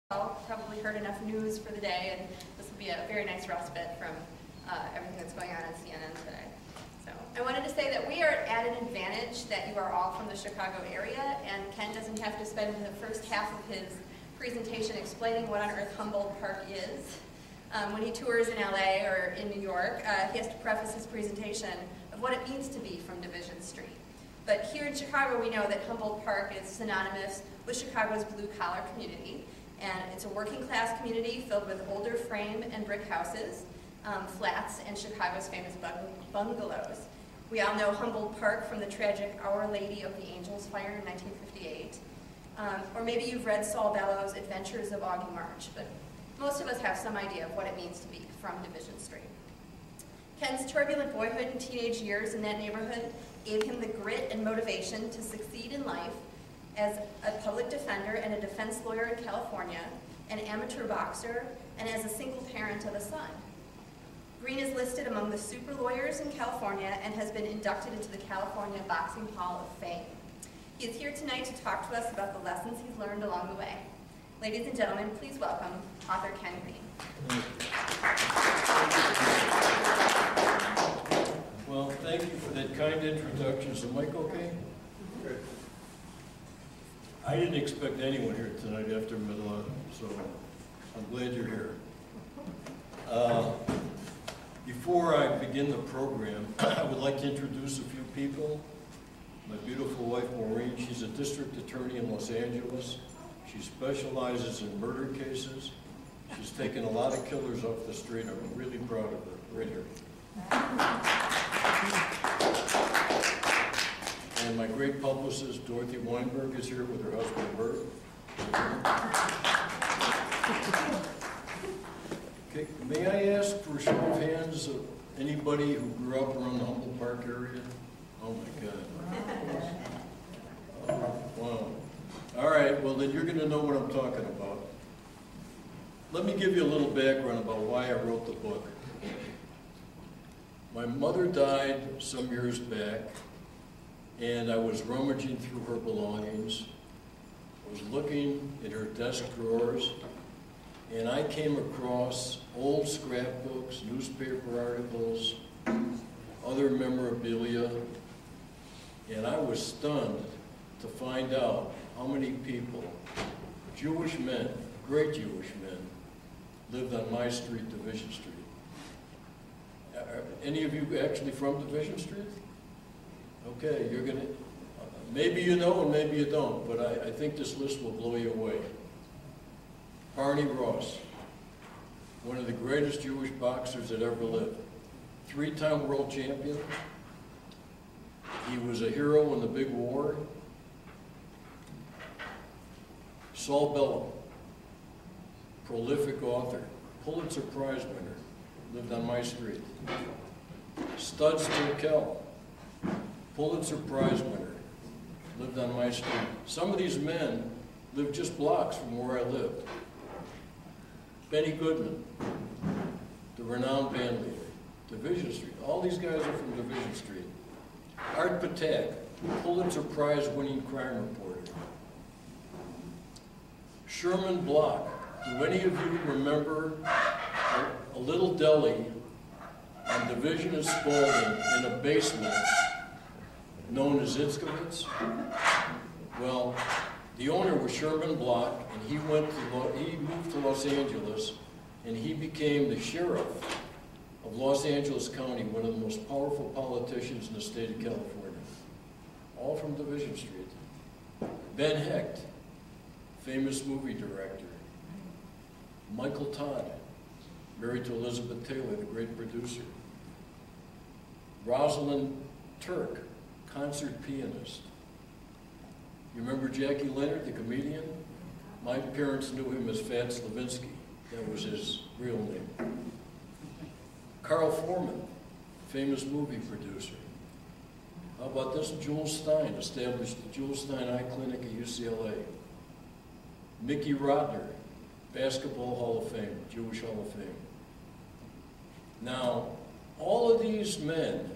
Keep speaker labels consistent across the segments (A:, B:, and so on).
A: Probably heard enough news for the day, and this will be a very nice respite from everything that's going on CNN today. So I wanted to say that we are at an advantage that you are all from the Chicago area, and Ken doesn't have to spend the first half of his presentation explaining what on earth Humboldt Park is. When he tours in LA or in New York, he has to preface his presentation of what it means to be from Division Street. But here in Chicago, we know that Humboldt Park is synonymous with Chicago's blue-collar community. And it's a working class community filled with older frame and brick houses, flats, and Chicago's famous bungalows. We all know Humboldt Park from the tragic Our Lady of the Angels fire in 1958. Or maybe you've read Saul Bellows' Adventures of Augie March, but most of us have some idea of what it means to be from Division Street. Ken's turbulent boyhood and teenage years in that neighborhood gave him the grit and motivation to succeed in life as a public defender and a defense lawyer in California, an amateur boxer, and as a single parent of a son. Green is listed among the super lawyers in California and has been inducted into the California Boxing Hall of Fame. He is here tonight to talk to us about the lessons he's learned along the way. Ladies and gentlemen, please welcome author Ken Green.
B: Well, thank you for that kind introduction. Is the mic okay? Good. I didn't expect anyone here tonight after middle, so I'm glad you're here. Before I begin the program, I would like to introduce a few people. My beautiful wife, Maureen, she's a district attorney in Los Angeles. She specializes in murder cases. She's taken a lot of killers off the street. I'm really proud of her, right here. And my great publicist, Dorothy Weinberg, is here with her husband, Bert. Okay, may I ask for a show of hands of anybody who grew up around the Humboldt Park area? Oh my God. Oh, wow. All right, well then you're going to know what I'm talking about. Let me give you a little background about why I wrote the book. My mother died some years back, and I was rummaging through her belongings. I was looking in her desk drawers, and I came across old scrapbooks, newspaper articles, other memorabilia, and I was stunned to find out how many people, Jewish men, great Jewish men, lived on my street, Division Street. Are any of you actually from Division Street? Okay, you're gonna, maybe you know and maybe you don't, but I think this list will blow you away. Barney Ross, one of the greatest Jewish boxers that ever lived. Three-time world champion. He was a hero in the big war. Saul Bellows, prolific author, Pulitzer Prize winner, lived on my street. Studs Terkel, Pulitzer Prize winner, lived on my street. Some of these men lived just blocks from where I lived. Benny Goodman, the renowned band leader, Division Street. All these guys are from Division Street. Art Patak, Pulitzer Prize winning crime reporter. Sherman Block. Do any of you remember a little deli on Division and Spaulding in a basement known as Itzkovitz? Well, the owner was Sherman Block, and he moved to Los Angeles, and he became the sheriff of Los Angeles County, one of the most powerful politicians in the state of California. All from Division Street. Ben Hecht, famous movie director. Michael Todd, married to Elizabeth Taylor, the great producer. Rosalind Turk, concert pianist. You remember Jackie Leonard, the comedian? My parents knew him as Fat Slavinsky. That was his real name. Carl Foreman, famous movie producer. How about this? Jules Stein, established the Jules Stein Eye Clinic at UCLA. Mickey Rodner, Basketball Hall of Fame, Jewish Hall of Fame. Now, all of these men,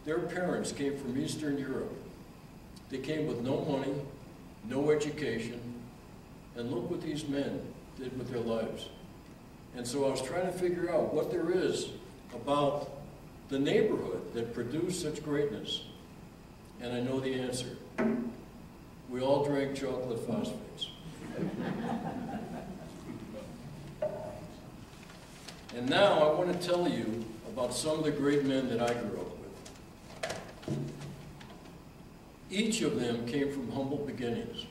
B: their parents came from Eastern Europe. They came with no money, no education, and look what these men did with their lives. And so I was trying to figure out what there is about the neighborhood that produced such greatness. And I know the answer. We all drank chocolate phosphates. And now I want to tell you about some of the great men that I grew up with. Each of them came from humble beginnings.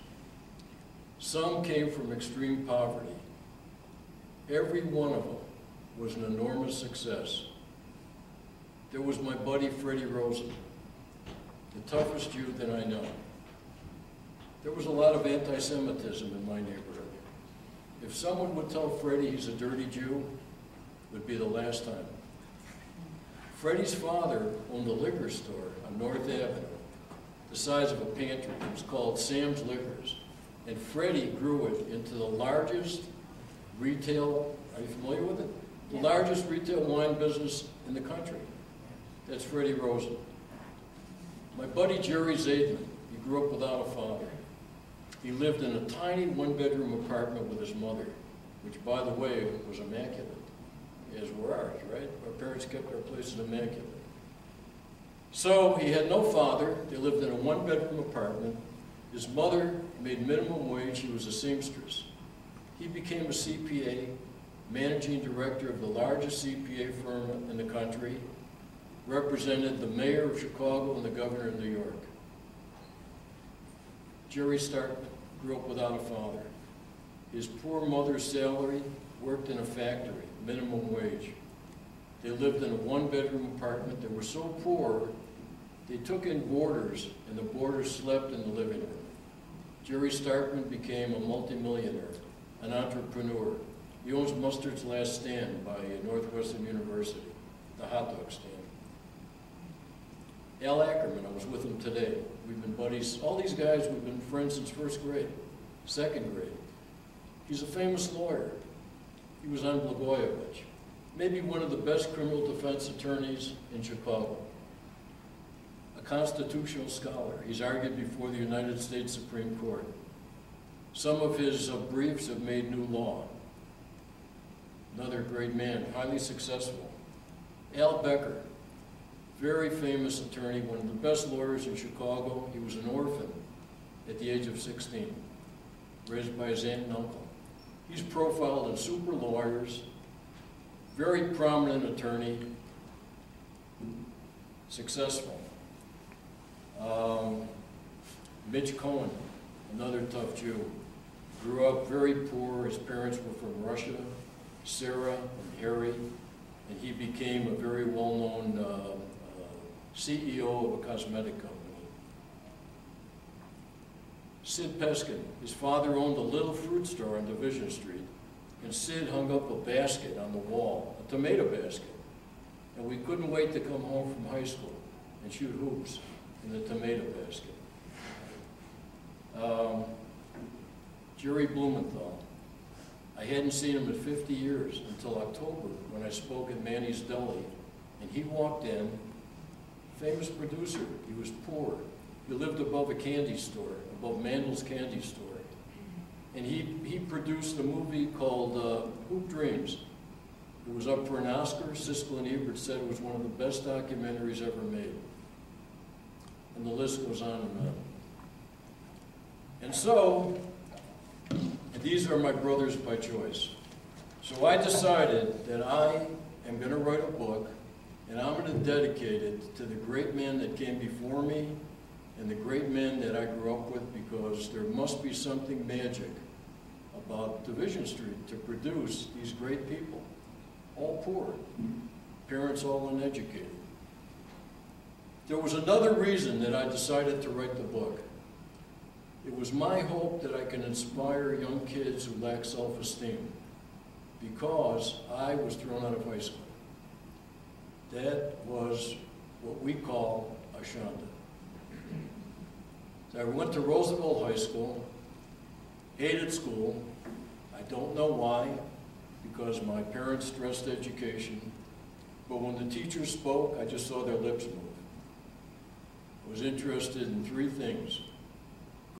B: Some came from extreme poverty. Every one of them was an enormous success. There was my buddy Freddie Rosen, the toughest Jew that I know. There was a lot of anti-Semitism in my neighborhood. If someone would tell Freddie he's a dirty Jew, it would be the last time. Freddie's father owned a liquor store on North Avenue, the size of a pantry. It was called Sam's Liquors. And Freddie grew it into the largest retail, are you familiar with it? The largest retail wine business in the country. That's Freddie Rosen. My buddy Jerry Zaidman, he grew up without a father. He lived in a tiny one-bedroom apartment with his mother, which, by the way, was immaculate, as were ours, right? Our parents kept our places immaculate. So he had no father. They lived in a one-bedroom apartment. His mother made minimum wage. She was a seamstress. He became a CPA, managing director of the largest CPA firm in the country, represented the mayor of Chicago and the governor of New York. Jerry Starkman grew up without a father. His poor mother's salary, worked in a factory, minimum wage. They lived in a one-bedroom apartment. They were so poor, they took in boarders, and the boarders slept in the living room. Jerry Starkman became a multimillionaire, an entrepreneur. He owns Mustard's Last Stand by Northwestern University, the hot dog stand. Al Ackerman, I was with him today. We've been buddies. All these guys, we've been friends since first grade, second grade. He's a famous lawyer. He was on Blagojevich, maybe one of the best criminal defense attorneys in Chicago. A constitutional scholar. He's argued before the United States Supreme Court. Some of his briefs have made new law. Another great man, highly successful. Al Becker, very famous attorney, one of the best lawyers in Chicago. He was an orphan at the age of 16, raised by his aunt and uncle. He's profiled in Super Lawyers, very prominent attorney, successful. Mitch Cohen, another tough Jew, grew up very poor. His parents were from Russia, Sarah and Harry, and he became a very well-known CEO of a cosmetic company. Sid Peskin, his father owned a little fruit store on Division Street, and Sid hung up a basket on the wall, a tomato basket, and we couldn't wait to come home from high school and shoot hoops in the tomato basket. Jerry Blumenthal, I hadn't seen him in 50 years until October when I spoke at Manny's Deli, and he walked in, famous producer. He was poor. He lived above a candy store, above Mandel's Candy Store. And he produced a movie called Hoop Dreams. It was up for an Oscar. Siskel and Ebert said it was one of the best documentaries ever made. And the list goes on and on. And so, these are my brothers by choice. So I decided that I am going to write a book, and I'm going to dedicate it to the great men that came before me and the great men that I grew up with, because there must be something magic about Division Street to produce these great people, all poor, parents all uneducated. There was another reason that I decided to write the book. It was my hope that I can inspire young kids who lack self-esteem, because I was thrown out of high school. That was what we call a shanda. So I went to Roosevelt High School, hated school. I don't know why, because my parents stressed education. But when the teachers spoke, I just saw their lips move. I was interested in three things: